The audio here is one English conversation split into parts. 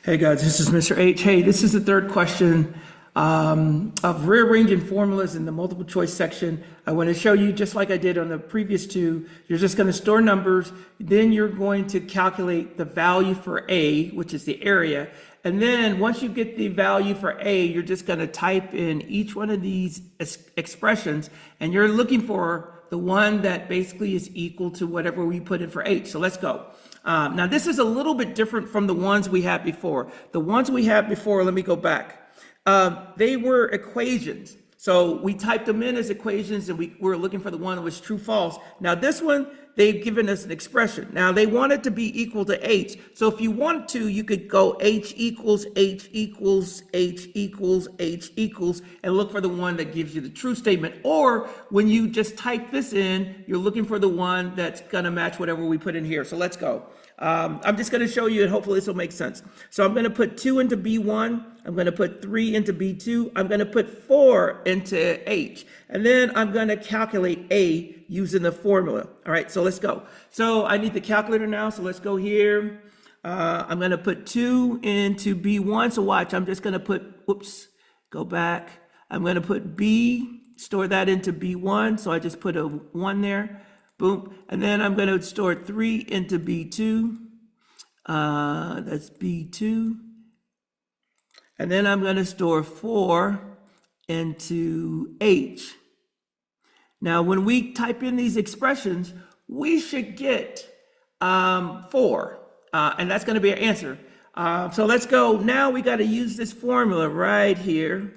Hey guys, this is Mr. H. Hey, this is the third question of rearranging formulas in the multiple choice section. I want to show you, just like I did on the previous two, you're just going to store numbers, then you're going to calculate the value for A, which is the area. And then once you get the value for A, you're just going to type in each one of these expressions, and you're looking for the one that basically is equal to whatever we put in for H. So let's go. Now this is a little bit different from the ones we had before. The ones we had before, let me go back. They were equations. So we typed them in as equations and we were looking for the one that was true, false. Now this one, they've given us an expression. Now they want it to be equal to H. So if you want to, you could go H equals, H equals, H equals, H equals, and look for the one that gives you the true statement. Or when you just type this in, you're looking for the one that's gonna match whatever we put in here. So let's go. I'm just going to show you, and hopefully this will make sense. So I'm going to put 2 into B1. I'm going to put 3 into B2. I'm going to put 4 into H. And then I'm going to calculate A using the formula. All right, so let's go. So I need the calculator now, so let's go here. I'm going to put 2 into B1. So watch, I'm just going to put, go back. I'm going to put B, store that into B1. So I just put a 1 there. Boom. And then I'm going to store 3 into B2. That's B2. And then I'm going to store 4 into H. Now, when we type in these expressions, we should get 4. And that's going to be our answer. So let's go. Now we got to use this formula right here.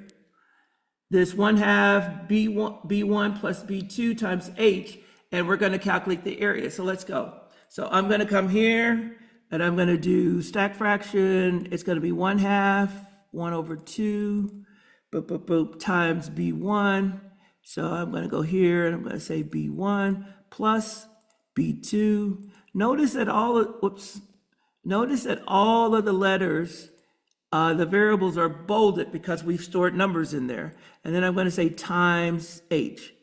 This 1/2 B1 plus B2 times H. And we're going to calculate the area. So let's go. So I'm going to come here and I'm going to do stack fraction. It's going to be 1/2, 1 over 2, times B1. So I'm going to go here and I'm going to say B1 plus B2. Notice that all of the letters, the variables are bolded because we've stored numbers in there. And then I'm going to say times H.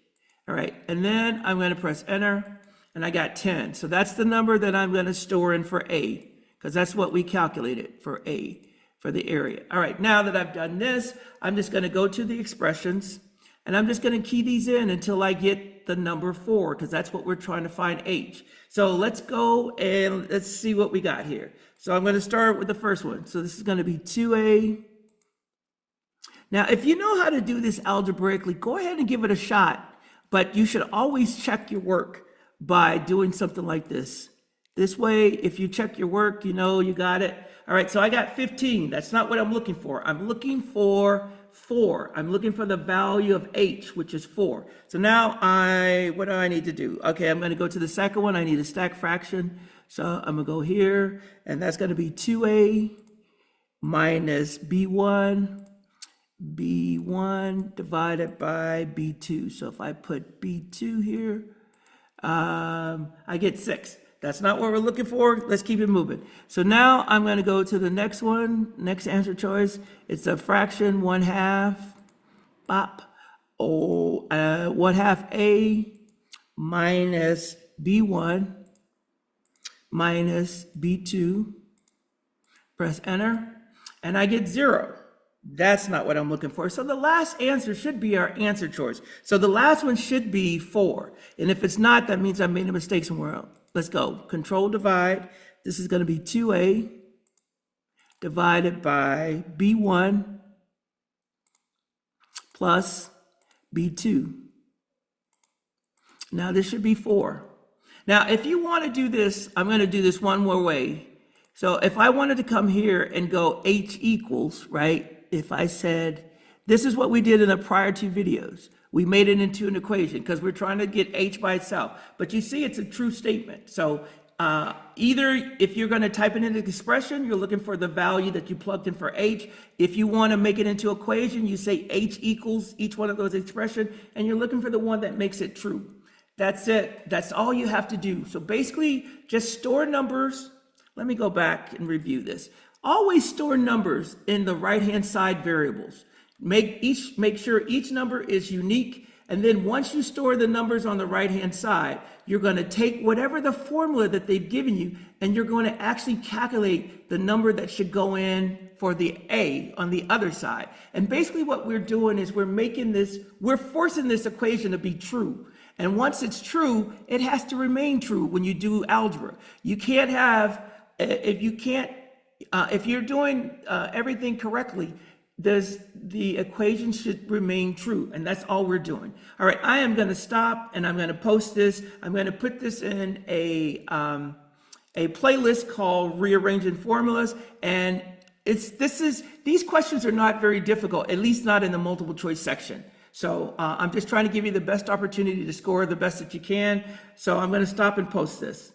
All right, and then I'm going to press enter, and I got 10. So that's the number that I'm going to store in for A, because that's what we calculated for A, for the area. All right, now that I've done this, I'm just going to go to the expressions, and I'm just going to key these in until I get the number 4, because that's what we're trying to find H. So let's go and let's see what we got here. So I'm going to start with the first one. So this is going to be 2A. Now, if you know how to do this algebraically, go ahead and give it a shot. But you should always check your work by doing something like this. This way, if you check your work, you know you got it. All right, so I got 15. That's not what I'm looking for. I'm looking for 4. I'm looking for the value of H, which is 4. So now what do I need to do? Okay, I'm going to go to the second one. I need a stack fraction. So I'm going to go here, and that's going to be 2A minus B1 divided by B2. So if I put B2 here, I get 6. That's not what we're looking for. Let's keep it moving. So now I'm going to go to the next one, next answer choice. It's a fraction 1/2, 1/2 A minus B1 minus B2. Press enter, and I get 0. That's not what I'm looking for. So the last answer should be our answer choice. So the last one should be 4. And if it's not, that means I made a mistake somewhere else. Let's go. Control divide. This is going to be 2A divided by B1 plus B2. Now this should be 4. Now, if you want to do this, I'm going to do this one more way. So if I wanted to come here and go H equals, right? If I said, this is what we did in the prior 2 videos. We made it into an equation because we're trying to get H by itself. But you see, it's a true statement. So either if you're going to type it into the expression, you're looking for the value that you plugged in for H. If you want to make it into equation, you say H equals each one of those expressions, and you're looking for the one that makes it true. That's it. That's all you have to do. So basically, just store numbers. Let me go back and review this. Always store numbers in the right-hand side variables. Make sure each number is unique And then once you store the numbers on the right-hand side, you're going to take whatever the formula that they've given you, and you're going to actually calculate the number that should go in for the A on the other side. And basically what we're doing is we're forcing this equation to be true. And once it's true, it has to remain true when you do algebra. You can't have, if you're doing everything correctly, the equation should remain true, and that's all we're doing. All right, I am going to stop, and I'm going to post this. I'm going to put this in a playlist called Rearranging Formulas, and these questions are not very difficult, at least not in the multiple choice section. So I'm just trying to give you the best opportunity to score the best that you can. So I'm going to stop and post this.